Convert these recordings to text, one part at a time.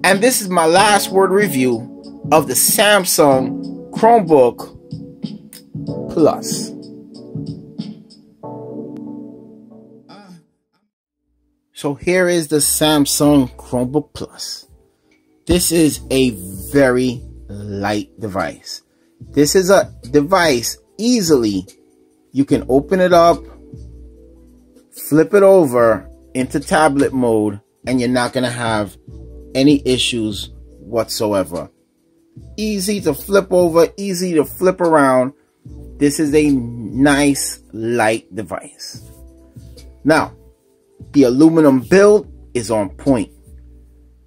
And this is my last word review of the Samsung Chromebook Plus. So here is the Samsung Chromebook Plus. This is a very light device. This is a device easily you can open it up, flip it over into tablet mode, and you're not going to have any issues whatsoever. Easy to flip over, easy to flip around. This is a nice light device. Now, the aluminum build is on point.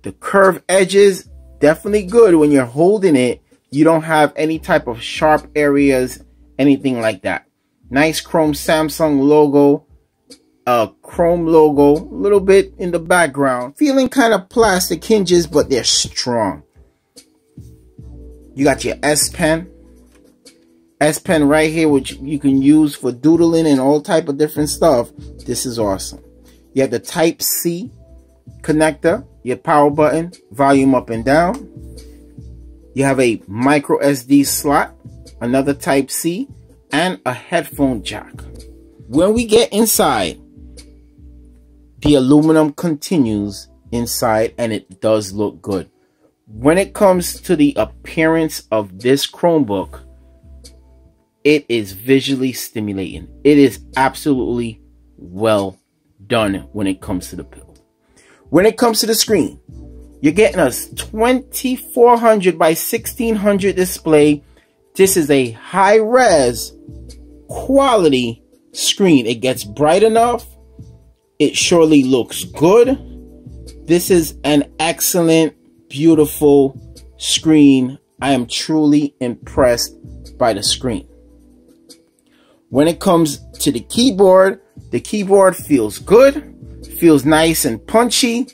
The curved edges, definitely good when you're holding it. You don't have any type of sharp areas, anything like that. Nice chrome Samsung logo, chrome logo, a little bit in the background. Feeling kind of plastic hinges, but they're strong. You got your S Pen right here, which you can use for doodling and all type of different stuff. This is awesome. You have the Type C connector, your power button, volume up and down. You have a micro SD slot, another Type C, and a headphone jack. When we get inside, the aluminum continues inside and it does look good. When it comes to the appearance of this Chromebook, it is visually stimulating. It is absolutely well done when it comes to the build. When it comes to the screen, you're getting a 2400 by 1600 display. This is a high-res quality screen. It gets bright enough. It surely looks good. This is an excellent, beautiful screen. I am truly impressed by the screen. When it comes to the keyboard feels good, feels nice and punchy.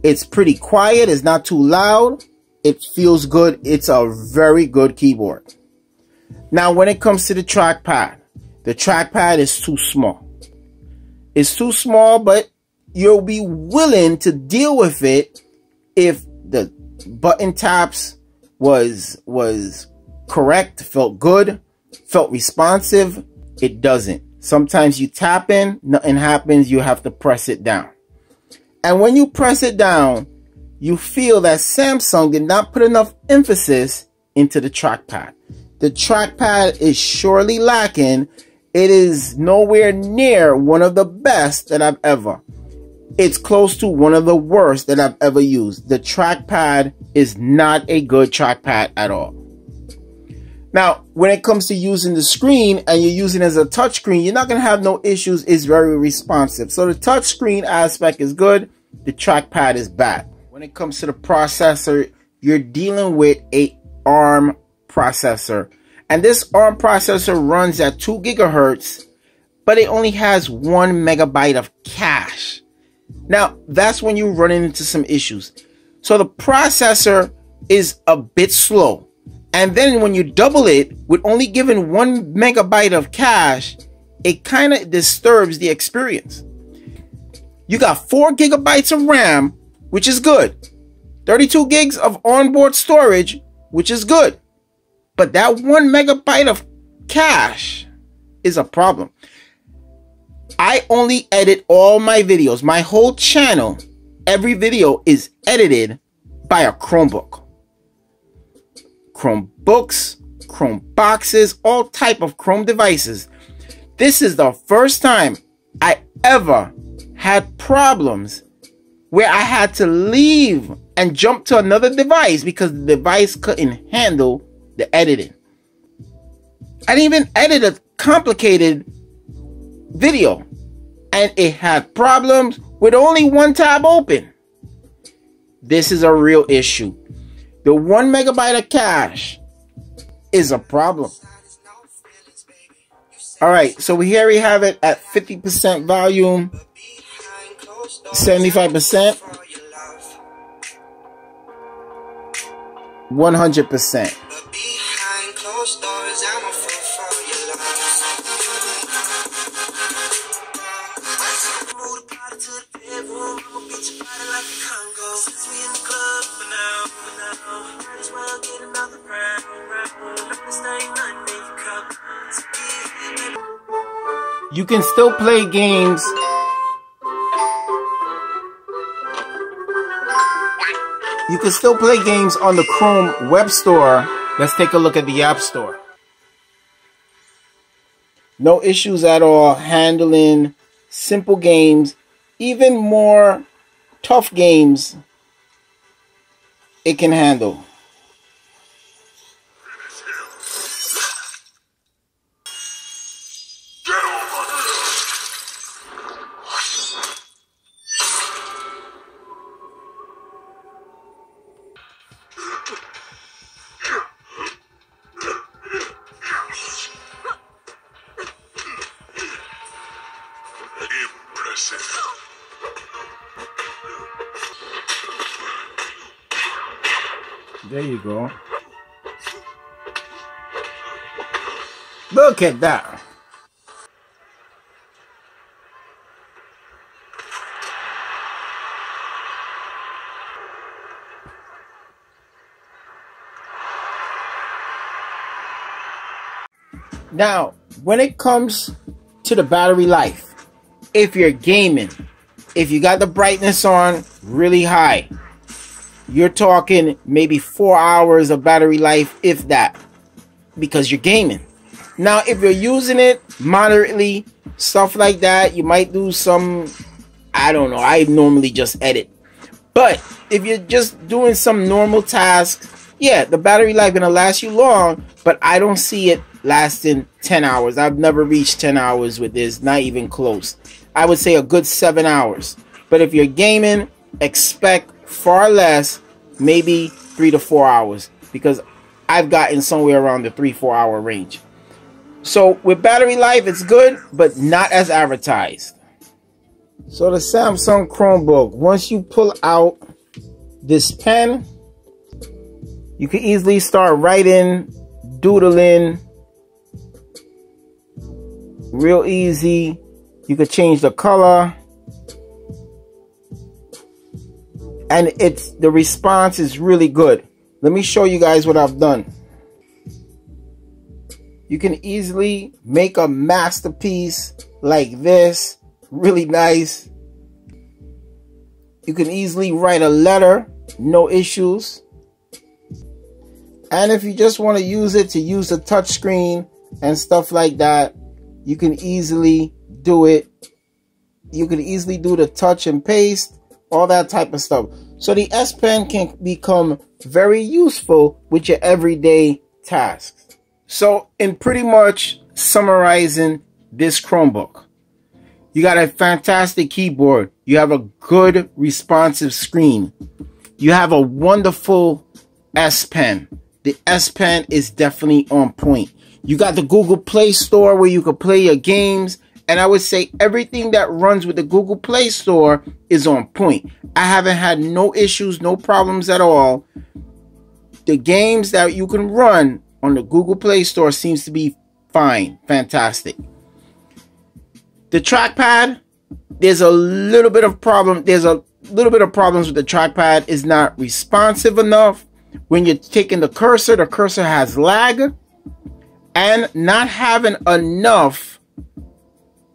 It's pretty quiet, it's not too loud. It feels good. It's a very good keyboard. Now, when it comes to the trackpad is too small. It's too small, but you'll be willing to deal with it if the button taps was correct, felt good, felt responsive. It doesn't. Sometimes you tap in, nothing happens, you have to press it down. And when you press it down, you feel that Samsung did not put enough emphasis into the trackpad. The trackpad is surely lacking. It is nowhere near one of the best that I've ever. It's close to one of the worst that I've ever used. The trackpad is not a good trackpad at all. Now, when it comes to using the screen and you're using it as a touch screen, you're not going to have no issues. It's very responsive. So the touch screen aspect is good. The trackpad is bad. When it comes to the processor, you're dealing with a ARM processor. And this ARM processor runs at 2 gigahertz, but it only has 1 megabyte of cache. Now, that's when you're running into some issues. So the processor is a bit slow. And then when you double it with only giving 1 megabyte of cache, it kind of disturbs the experience. You got 4 gigabytes of RAM, which is good. 32 gigs of onboard storage, which is good. But that 1 megabyte of cache is a problem. I only edit all my videos. My whole channel, every video is edited by a Chromebook. Chromebooks, Chromeboxes, all type of Chrome devices. This is the first time I ever had problems where I had to leave and jump to another device because the device couldn't handle the editing. I didn't even edit a complicated video and it had problems with only one tab open. This is a real issue. The 1 megabyte of cache is a problem. Alright, so here we have it at 50% volume, 75%, 100%. You can still play games. You can still play games on the Chrome Web Store. Let's take a look at the App Store. No issues at all handling simple games, even more tough games it can handle. There you go. Look at that. Now, when it comes to the battery life, if you're gaming, if you got the brightness on really high, you're talking maybe 4 hours of battery life, if that, because you're gaming. Now, if you're using it moderately, stuff like that, you might do some, I don't know, I normally just edit. But if you're just doing some normal tasks, yeah, the battery life gonna last you long, but I don't see it lasting 10 hours. I've never reached 10 hours with this, not even close. I would say a good 7 hours. But if you're gaming, expect far less, maybe 3 to 4 hours, because I've gotten somewhere around the 3-4 hour range. So with battery life, it's good, but not as advertised. So the Samsung Chromebook, once you pull out this pen, you can easily start writing, doodling, real easy. You could change the color, and the response is really good. Let me show you guys what I've done. You can easily make a masterpiece like this, really nice. You can easily write a letter, no issues. And if you just want to use it to use the touch screen and stuff like that, you can easily do it. You can easily do the touch and paste, all that type of stuff. So the S Pen can become very useful with your everyday tasks. So in pretty much summarizing this Chromebook, you got a fantastic keyboard. You have a good responsive screen. You have a wonderful S Pen. The S Pen is definitely on point. You got the Google Play Store where you can play your games. And I would say everything that runs with the Google Play Store is on point. I haven't had no issues, no problems at all. The games that you can run on the Google Play Store seems to be fine, fantastic. The trackpad, there's a little bit of problem. There's a little bit of problems with the trackpad. It's not responsive enough. When you're taking the cursor has lag, and not having enough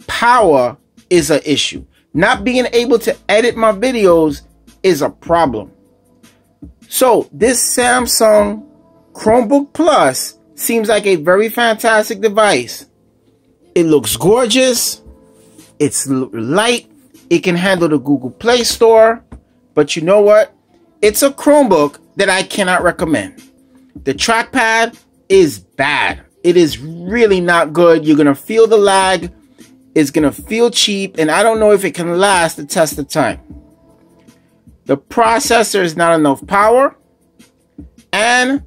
power is an issue. Not being able to edit my videos is a problem. So this Samsung Chromebook Plus seems like a very fantastic device. It looks gorgeous. It's light. It can handle the Google Play Store. But you know what? It's a Chromebook that I cannot recommend. The trackpad is bad. It is really not good. You're going to feel the lag. It's going to feel cheap. And I don't know if it can last the test of time. The processor is not enough power. And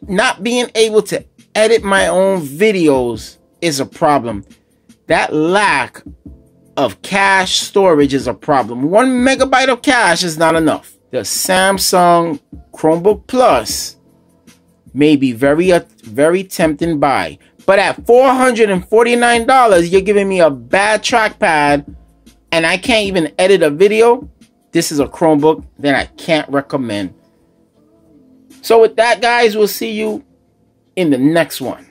not being able to edit my own videos is a problem. That lack of cache storage is a problem. 1 megabyte of cache is not enough. The Samsung Chromebook Plus may be very tempting buy. But at $449, you're giving me a bad trackpad and I can't even edit a video. This is a Chromebook that I can't recommend. So with that, guys, we'll see you in the next one.